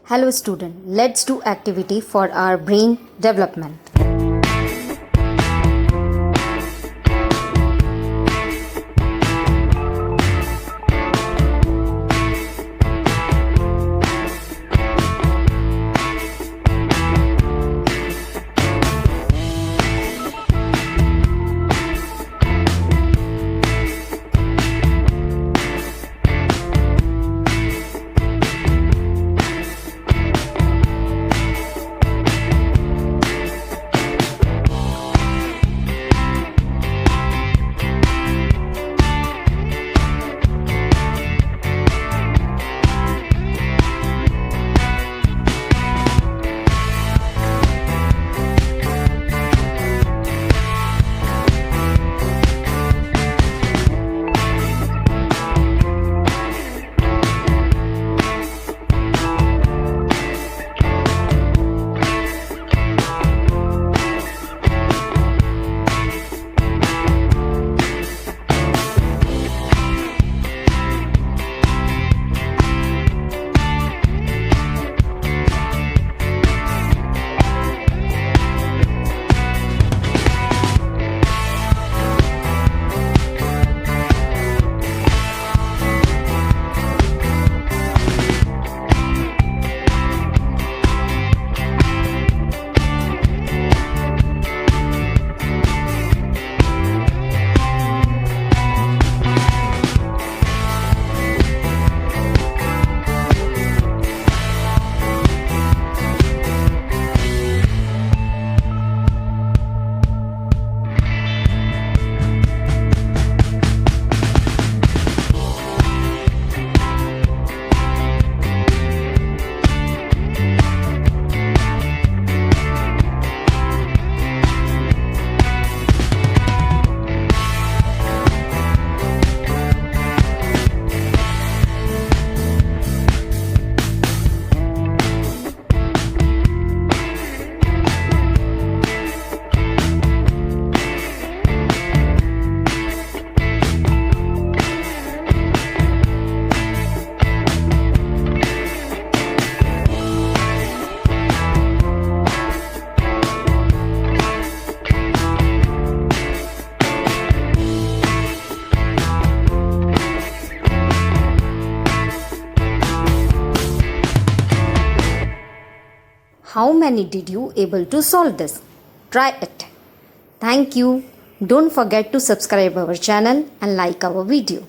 Hello student, let's do activity for our brain development. How many did you able to solve this? Try it. Thank you. Don't forget to subscribe our channel and like our video.